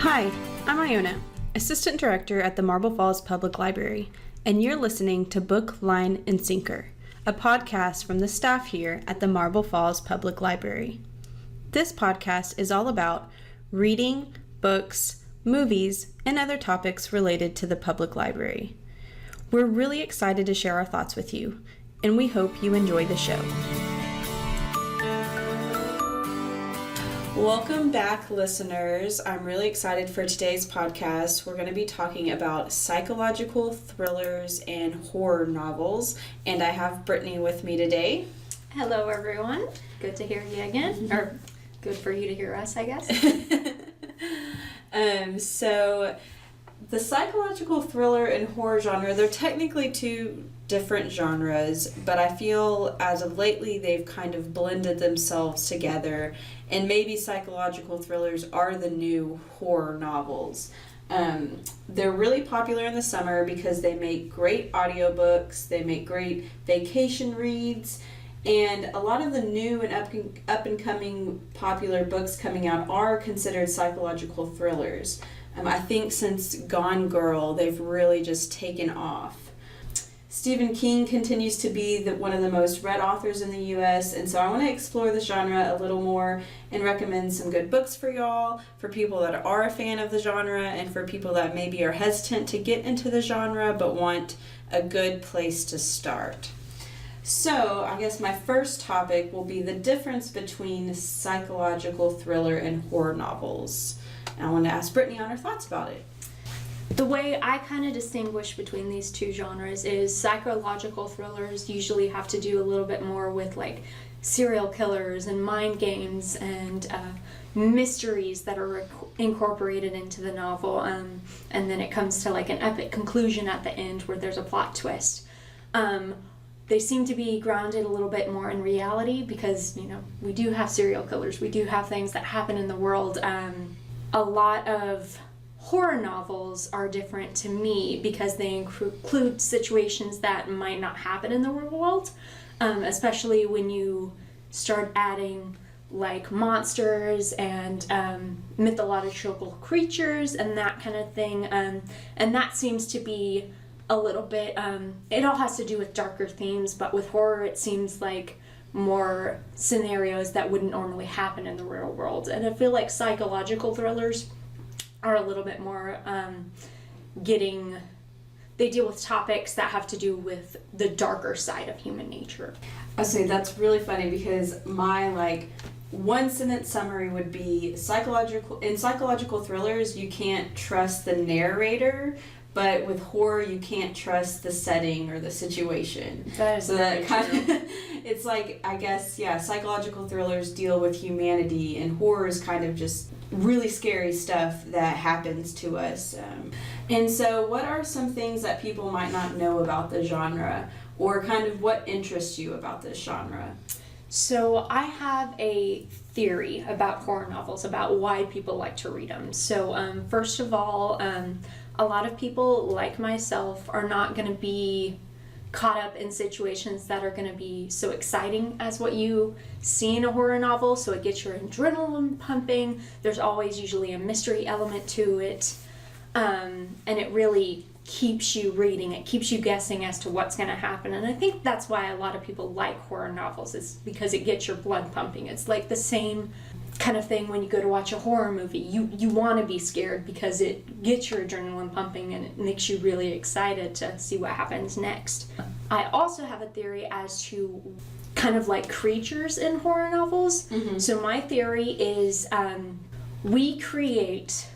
Hi, I'm Iona, Assistant Director at the Marble Falls Public Library, and you're listening to Book, Line, and Sinker, a podcast from the staff here at the Marble Falls Public Library. This podcast is all about reading, books, movies, and other topics related to the public library. We're really excited to share our thoughts with you, and we hope you enjoy the show. Welcome back, listeners. I'm really excited for today's podcast. We're going to be talking about psychological thrillers and horror novels, and I have Brittany with me today. Hello, everyone. Good to hear you again, or good for you to hear us, I guess. So the psychological thriller and horror genre, they're technically two different genres, but I feel as of lately they've kind of blended themselves together, and maybe psychological thrillers are the new horror novels. They're really popular in the summer because they make great audiobooks, they make great vacation reads, and a lot of the new and up and coming popular books coming out are considered psychological thrillers. I think since Gone Girl, they've really just taken off. Stephen King continues to be one of the most read authors in the U.S., and so I want to explore the genre a little more and recommend some good books for y'all, for people that are a fan of the genre, and for people that maybe are hesitant to get into the genre but want a good place to start. So I guess my first topic will be the difference between psychological thriller and horror novels. And I want to ask Brittany on her thoughts about it. The way I kind of distinguish between these two genres is psychological thrillers usually have to do a little bit more with like serial killers and mind games and mysteries that are incorporated into the novel, and then it comes to like an epic conclusion at the end where there's a plot twist. They seem to be grounded a little bit more in reality because, you know, we do have serial killers, we do have things that happen in the world. A lot of horror novels are different to me because they include situations that might not happen in the real world, especially when you start adding like monsters and mythological creatures and that kind of thing, and that seems to be a little bit, it all has to do with darker themes, but with horror it seems like more scenarios that wouldn't normally happen in the real world. And I feel like psychological thrillers are a little bit more they deal with topics that have to do with the darker side of human nature. I say that's really funny because my like one sentence summary would be psychological thrillers you can't trust the narrator, but with horror you can't trust the setting or the situation. That is so that kind of it's like, I guess, yeah, psychological thrillers deal with humanity, and horror is kind of just really scary stuff that happens to us. And so what are some things that people might not know about the genre, or kind of what interests you about this genre? So I have a theory about horror novels, about why people like to read them. So first of all, a lot of people, like myself, are not going to be caught up in situations that are going to be so exciting as what you see in a horror novel, so it gets your adrenaline pumping. There's always usually a mystery element to it, and it really keeps you reading. It keeps you guessing as to what's going to happen, and I think that's why a lot of people like horror novels, is because it gets your blood pumping. It's like the same kind of thing when you go to watch a horror movie. You want to be scared because it gets your adrenaline pumping and it makes you really excited to see what happens next. I also have a theory as to kind of like creatures in horror novels. Mm-hmm. So my theory is we create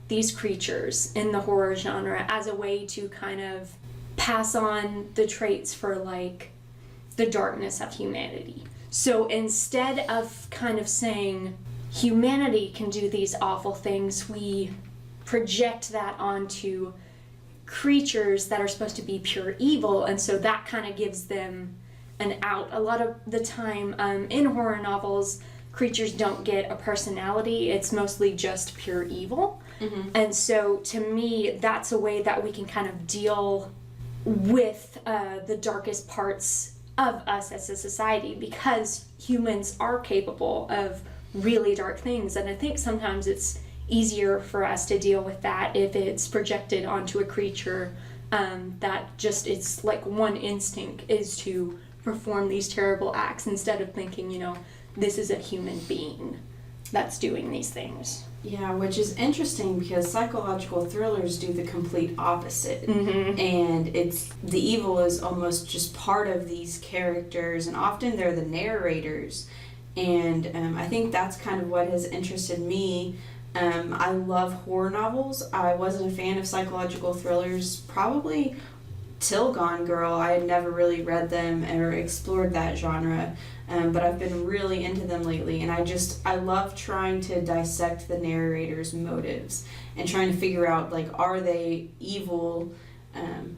these creatures in the horror genre as a way to kind of pass on the traits for like the darkness of humanity. So instead of kind of saying humanity can do these awful things, we project that onto creatures that are supposed to be pure evil, and so that kind of gives them an out. A lot of the time in horror novels, creatures don't get a personality, it's mostly just pure evil. Mm-hmm. And so to me, that's a way that we can kind of deal with the darkest parts of us as a society, because humans are capable of really dark things. And I think sometimes it's easier for us to deal with that if it's projected onto a creature that just, it's like one instinct is to perform these terrible acts instead of thinking, you know, this is a human being that's doing these things. Yeah, which is interesting because psychological thrillers do the complete opposite. Mm-hmm. And it's the evil is almost just part of these characters, and often they're the narrators. And I think that's kind of what has interested me. I love horror novels. I wasn't a fan of psychological thrillers probably till Gone Girl. I had never really read them or explored that genre. But I've been really into them lately, and I love trying to dissect the narrator's motives and trying to figure out, like, are they evil,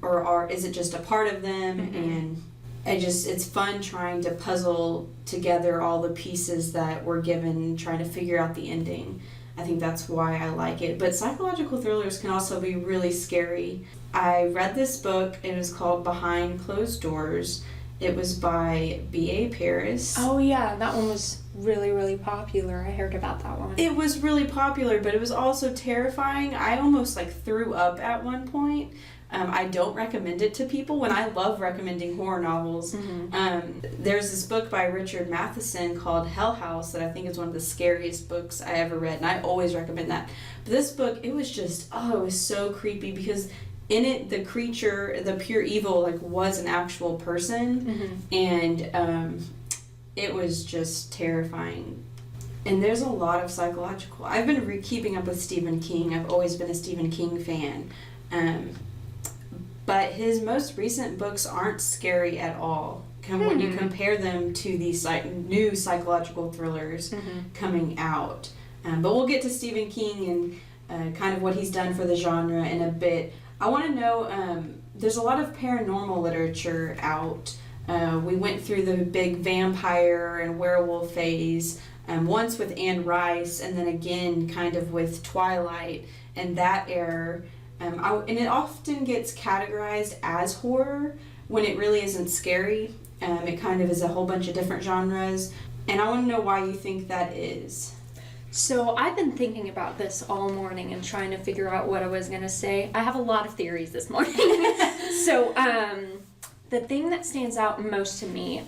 or is it just a part of them? Mm-hmm. And it's fun trying to puzzle together all the pieces that were given, trying to figure out the ending. I think that's why I like it. But psychological thrillers can also be really scary. I read this book. It was called Behind Closed Doors. It was by B.A. Paris. Oh yeah, that one was really, really popular. I heard about that one. It was really popular, but it was also terrifying. I almost threw up at one point. I don't recommend it to people when I love recommending horror novels. Mm-hmm. There's this book by Richard Matheson called Hell House that I think is one of the scariest books I ever read, and I always recommend that. But this book, it was just, it was so creepy because in it, the creature, the pure evil, was an actual person, and it was just terrifying. And there's a lot of psychological. I've been keeping up with Stephen King. I've always been a Stephen King fan, but his most recent books aren't scary at all. When you compare them to these new psychological thrillers coming out, but we'll get to Stephen King and kind of what he's done for the genre in a bit. I want to know, there's a lot of paranormal literature out. We went through the big vampire and werewolf phase, once with Anne Rice, and then again kind of with Twilight and that era. And it often gets categorized as horror when it really isn't scary. It kind of is a whole bunch of different genres. And I want to know why you think that is. So I've been thinking about this all morning and trying to figure out what I was going to say. I have a lot of theories this morning. So the thing that stands out most to me,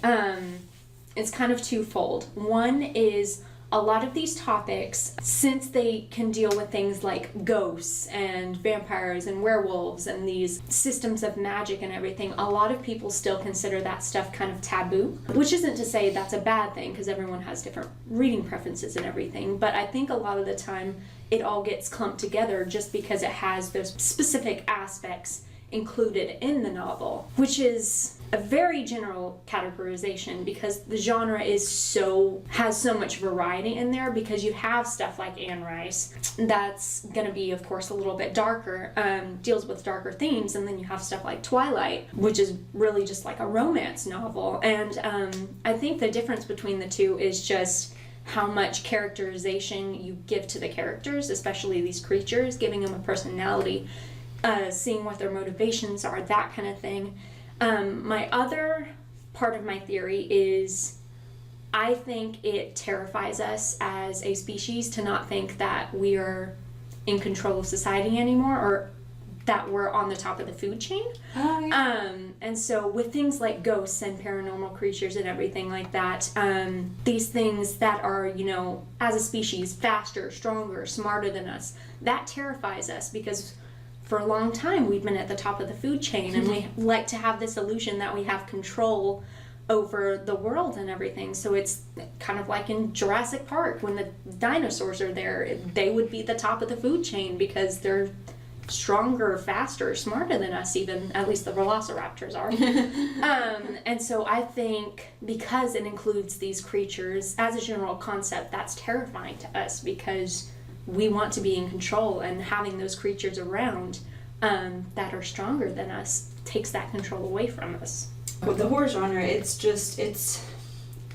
it's kind of twofold. One is a lot of these topics, since they can deal with things like ghosts and vampires and werewolves and these systems of magic and everything, a lot of people still consider that stuff kind of taboo, which isn't to say that's a bad thing because everyone has different reading preferences and everything, but I think a lot of the time it all gets clumped together just because it has those specific aspects included in the novel, which is a very general categorization because the genre has so much variety in there, because you have stuff like Anne Rice that's going to be, of course, a little bit darker, deals with darker themes, and then you have stuff like Twilight, which is really just like a romance novel. And I think the difference between the two is just how much characterization you give to the characters, especially these creatures, giving them a personality, seeing what their motivations are, that kind of thing. My other part of my theory is I think it terrifies us as a species to not think that we are in control of society anymore, or that we're on the top of the food chain. Oh, yeah. And so with things like ghosts and paranormal creatures and everything like that, these things that are, as a species, faster, stronger, smarter than us, that terrifies us because for a long time we've been at the top of the food chain, and we like to have this illusion that we have control over the world and everything. So it's kind of like in Jurassic Park when the dinosaurs are there, they would be the top of the food chain because they're stronger, faster, smarter than us, even, at least the velociraptors are. And so I think because it includes these creatures as a general concept, that's terrifying to us because we want to be in control, and having those creatures around that are stronger than us takes that control away from us. With the horror genre, it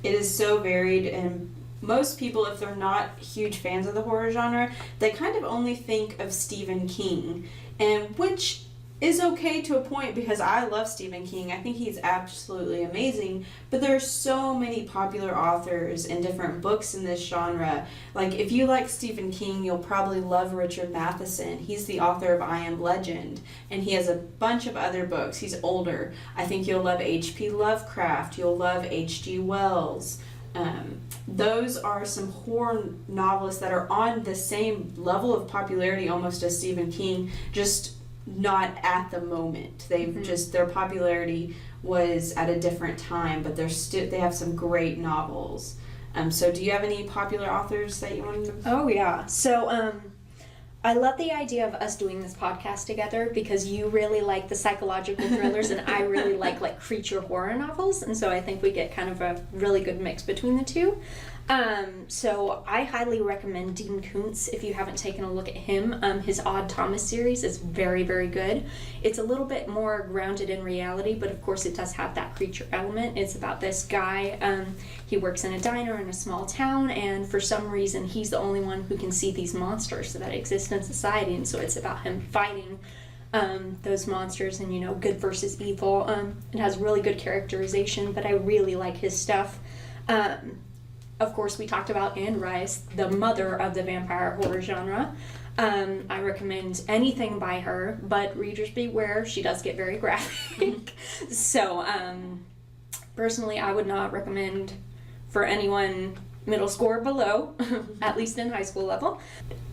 is so varied, and most people, if they're not huge fans of the horror genre, they kind of only think of Stephen King, and which is okay to a point because I love Stephen King. I think he's absolutely amazing, but there are so many popular authors and different books in this genre. Like, if you like Stephen King, you'll probably love Richard Matheson. He's the author of I Am Legend, and he has a bunch of other books. He's older. I think you'll love H.P. Lovecraft. You'll love H.G. Wells. Those are some horror novelists that are on the same level of popularity almost as Stephen King, just not at the moment. They've just, their popularity was at a different time, but they have some great novels. So do you have any popular authors that you want to? Oh yeah. So I love the idea of us doing this podcast together because you really like the psychological thrillers and I really like creature horror novels, and so I think we get kind of a really good mix between the two. So I highly recommend Dean Koontz if you haven't taken a look at him. His Odd Thomas series is very, very good. It's a little bit more grounded in reality, but of course it does have that creature element. It's about this guy, he works in a diner in a small town, and for some reason he's the only one who can see these monsters that exist in society, and so it's about him fighting those monsters and, you know, good versus evil. It has really good characterization, but I really like his stuff. Of course, we talked about Anne Rice, the mother of the vampire horror genre. I recommend anything by her, but readers beware, she does get very graphic. So, personally, I would not recommend for anyone middle school or below, at least in high school level.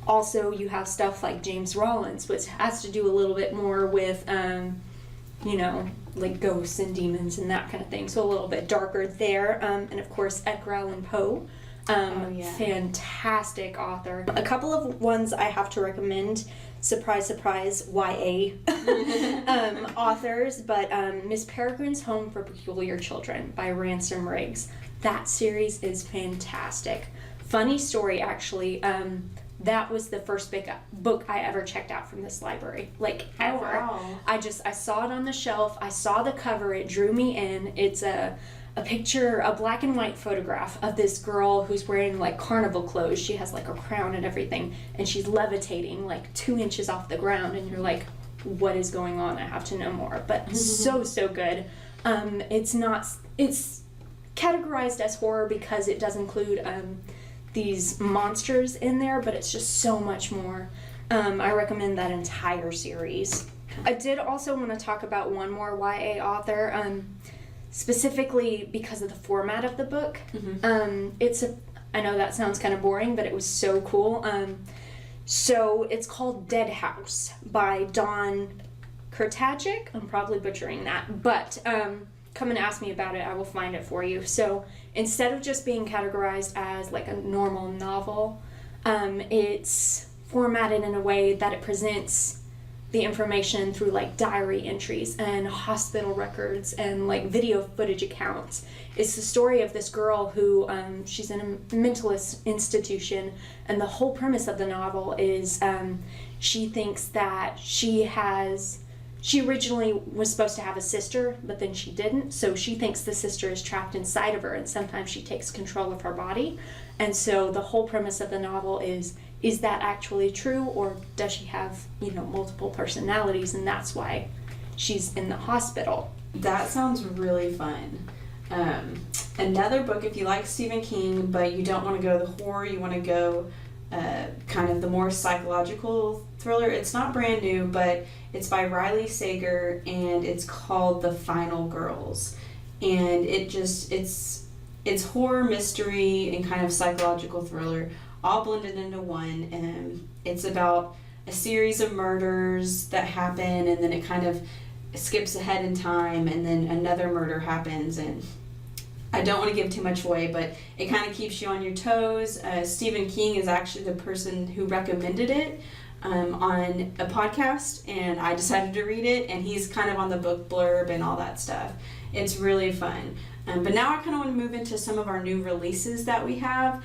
Also, you have stuff like James Rollins, which has to do a little bit more with, you know, like ghosts and demons and that kind of thing, so a little bit darker there. And of course, Edgar Allan Poe, fantastic author. A couple of ones I have to recommend, surprise, surprise, YA authors, but Miss Peregrine's Home for Peculiar Children by Ransom Riggs. That series is fantastic. Funny story, actually. That was the first book I ever checked out from this library, like ever. Oh, wow. I saw it on the shelf, I saw the cover, it drew me in. It's a picture, a black and white photograph of this girl who's wearing like carnival clothes. She has like a crown and everything, and she's levitating like 2 inches off the ground, and you're like, what is going on? I have to know more. But so good. It's categorized as horror because it does include these monsters in there, but it's just so much more. I recommend that entire series. I did also want to talk about one more YA author, specifically because of the format of the book. I know that sounds kind of boring, but it was so cool. So it's called Dead House by Dawn Kurtagic. I'm probably butchering that, but come and ask me about it. I will find it for you. So instead of just being categorized as like a normal novel, it's formatted in a way that it presents the information through like diary entries and hospital records and like video footage accounts. It's the story of this girl who she's in a mentalist institution, and the whole premise of the novel is she thinks that she originally was supposed to have a sister, but then she didn't, so she thinks the sister is trapped inside of her, and sometimes she takes control of her body. And so the whole premise of the novel is that actually true, or does she have, you know, multiple personalities, and that's why she's in the hospital. That sounds really fun. Another book, if you like Stephen King, but you don't want to go the horror, you want to go kind of the more psychological thriller. It's not brand new, but it's by Riley Sager, and it's called The Final Girls. And it's horror, mystery, and kind of psychological thriller, all blended into one. And it's about a series of murders that happen, and then it kind of skips ahead in time, and then another murder happens, and I don't want to give too much away, but it kind of keeps you on your toes. Stephen King is actually the person who recommended it on a podcast, and I decided to read it, and he's kind of on the book blurb and all that stuff. It's really fun. But now I kind of want to move into some of our new releases that we have.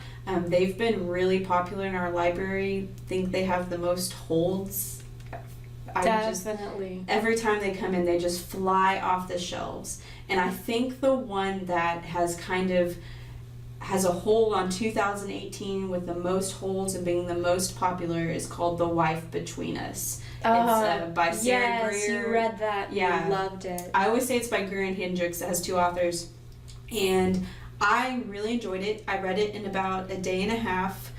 They've been really popular in our library. I think they have the most holds. Definitely. Every time they come in, they just fly off the shelves. And I think the one that has kind of has a hold on 2018 with the most holds and being the most popular is called The Wife Between Us. It's by Sarah Greer. Yes, you read that. Yeah. You loved it. I always say it's by Greer and Hendricks. It has 2 authors. And I really enjoyed it. I read it in about a day and a half.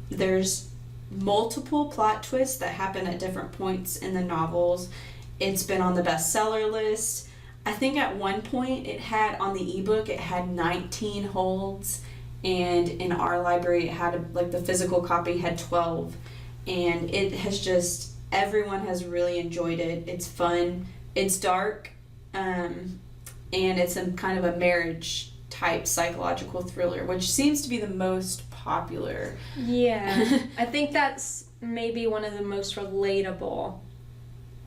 There's multiple plot twists that happen at different points in the novels. It's been on the bestseller list. I think at one point it had, on the ebook, it had 19 holds, and in our library it had, like, the physical copy had 12, and it has just, everyone has really enjoyed it. It's fun, it's dark, and it's a kind of a marriage type psychological thriller, which seems to be the most popular. Yeah, I think that's maybe one of the most relatable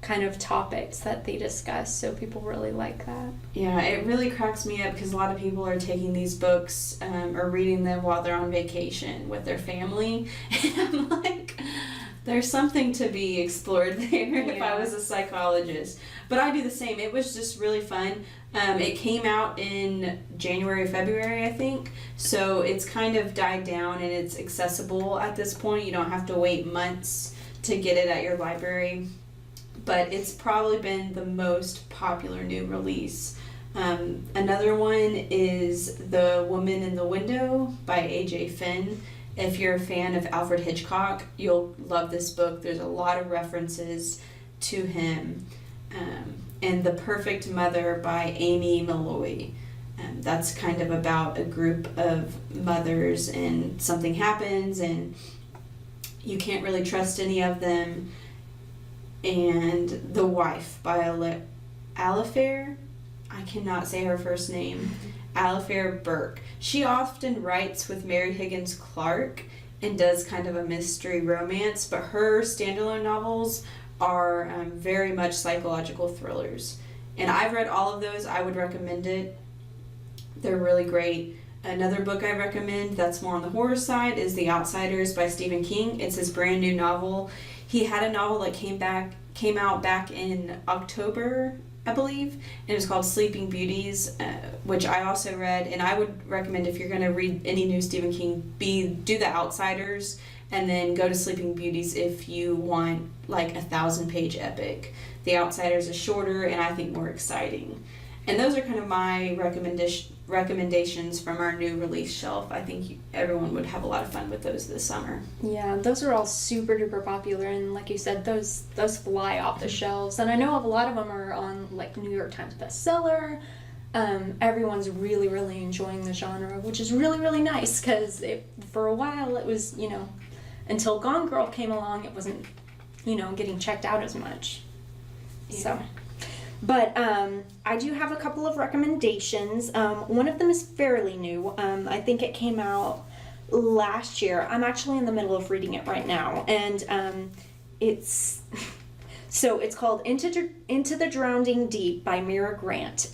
kind of topics that they discuss, so people really like that. Yeah, it really cracks me up because a lot of people are taking these books or reading them while they're on vacation with their family, and I'm like, there's something to be explored there if I was a psychologist. But I do the same. It was just really fun. It came out in January, February, I think, so it's kind of died down and it's accessible at this point. You don't have to wait months to get it at your library. But it's probably been the most popular new release. Another one is The Woman in the Window by A.J. Finn. If you're a fan of Alfred Hitchcock, you'll love this book. There's a lot of references to him. And The Perfect Mother by Amy Malloy. That's kind of about a group of mothers and something happens and you can't really trust any of them. And The Wife by Alifair, I cannot say her first name, Alifair Burke. She often writes with Mary Higgins Clark and does kind of a mystery romance, but her standalone novels are very much psychological thrillers. And I've read all of those. I would recommend it. They're really great. Another book I recommend that's more on the horror side is The Outsiders by Stephen King. It's his brand new novel. He had a novel that came out back in October, I believe, and it was called Sleeping Beauties, which I also read. And I would recommend, if you're going to read any new Stephen King, do The Outsiders and then go to Sleeping Beauties if you want like a 1,000-page epic. The Outsiders is shorter and I think more exciting. And those are kind of my recommendations from our new release shelf. I think everyone would have a lot of fun with those this summer. Yeah, those are all super duper popular, and like you said, those fly off the shelves. And I know a lot of them are on like New York Times bestseller. Everyone's really, really enjoying the genre, which is really, really nice because for a while it was, until Gone Girl came along, it wasn't, getting checked out as much. Yeah. So. But I do have a couple of recommendations. One of them is fairly new. I think it came out last year. I'm actually in the middle of reading it right now, and it's called Into the Drowning Deep by Mira Grant.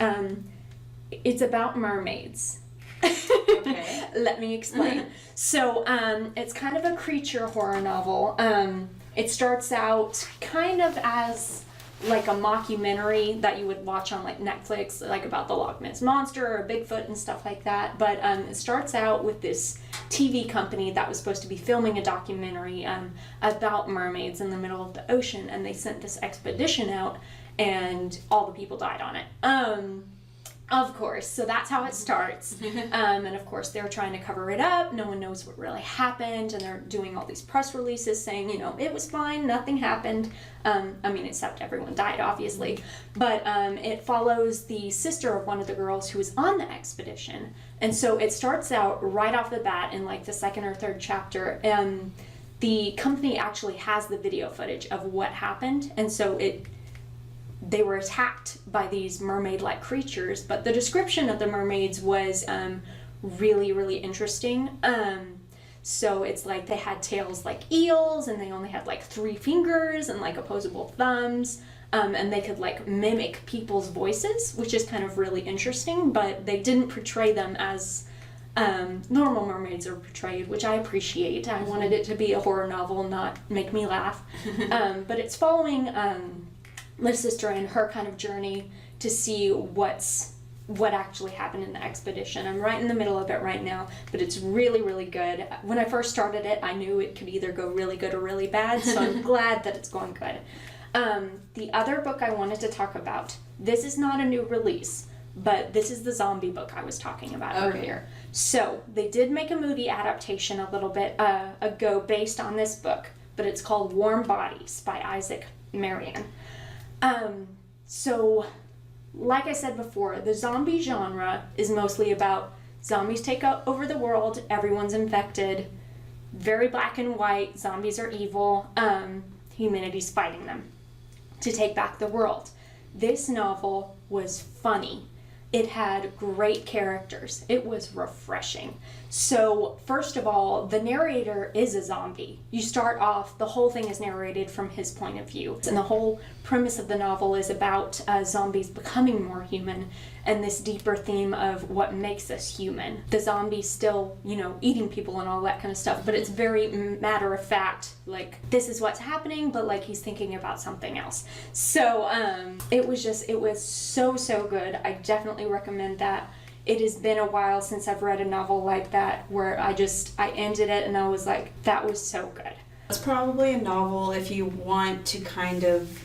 It's about mermaids. Okay. Let me explain. So it's kind of a creature horror novel. It starts out kind of as like a mockumentary that you would watch on like Netflix, like about the Loch Ness Monster or Bigfoot and stuff like that. But it starts out with this TV company that was supposed to be filming a documentary about mermaids in the middle of the ocean, and they sent this expedition out, and all the people died on it. Of course, so that's how it starts. And of course, they're trying to cover it up. No one knows what really happened, and they're doing all these press releases saying, it was fine, nothing happened. Except everyone died, obviously. But it follows the sister of one of the girls who was on the expedition. And so it starts out right off the bat in like the second or third chapter. The company actually has the video footage of what happened, and so they were attacked by these mermaid-like creatures, but the description of the mermaids was really, really interesting. So it's like they had tails like eels, and they only had like 3 fingers and like opposable thumbs, and they could like mimic people's voices, which is kind of really interesting, but they didn't portray them as normal mermaids are portrayed, which I appreciate. I wanted it to be a horror novel, not make me laugh. But it's following the sister and her kind of journey to see what's what actually happened in the expedition. I'm right in the middle of it right now, but it's really, really good. When I first started it, I knew it could either go really good or really bad, so I'm glad that it's going good. The other book I wanted to talk about, this is not a new release, but this is the zombie book I was talking about earlier. So they did make a movie adaptation a little bit ago based on this book, but it's called Warm Bodies by Isaac Marion. So like I said before, the zombie genre is mostly about zombies take over the world, everyone's infected, very black and white, zombies are evil, humanity's fighting them to take back the world. This novel was funny. It had great characters. It was refreshing. So, first of all, the narrator is a zombie. You start off, the whole thing is narrated from his point of view. And the whole premise of the novel is about zombies becoming more human and this deeper theme of what makes us human. The zombies still, eating people and all that kind of stuff, but it's very matter of fact, like, this is what's happening, but like he's thinking about something else. So, it was so good. I definitely recommend that. It has been a while since I've read a novel like that where I ended it and I was like, that was so good. It's probably a novel if you want to kind of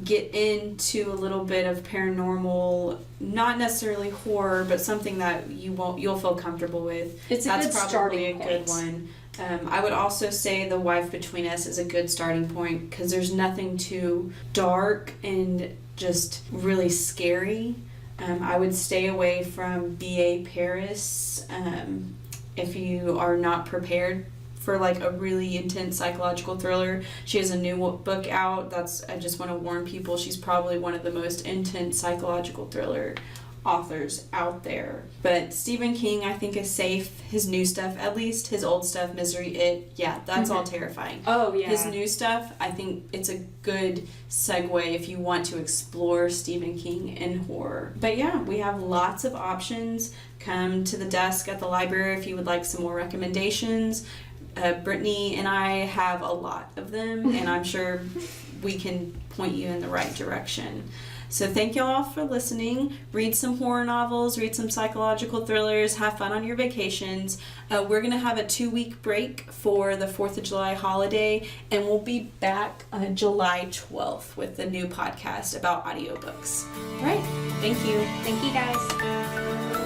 get into a little bit of paranormal, not necessarily horror, but something that you'll feel comfortable with. That's probably a good one. I would also say The Wife Between Us is a good starting point because there's nothing too dark and just really scary. I would stay away from B.A. Paris if you are not prepared for like a really intense psychological thriller. She has a new book out. I just want to warn people, she's probably one of the most intense psychological thriller authors out there. But Stephen King, I think, is safe. His new stuff, at least his old stuff, Misery, It, yeah, that's all terrifying. Oh, yeah. His new stuff, I think it's a good segue if you want to explore Stephen King and horror. But yeah, we have lots of options. Come to the desk at the library if you would like some more recommendations. Brittany and I have a lot of them, and I'm sure we can point you in the right direction. So thank you all for listening. Read some horror novels, read some psychological thrillers, have fun on your vacations. We're going to have a 2-week break for the 4th of July holiday, and we'll be back on July 12th with a new podcast about audiobooks. All right. Thank you. Thank you, guys.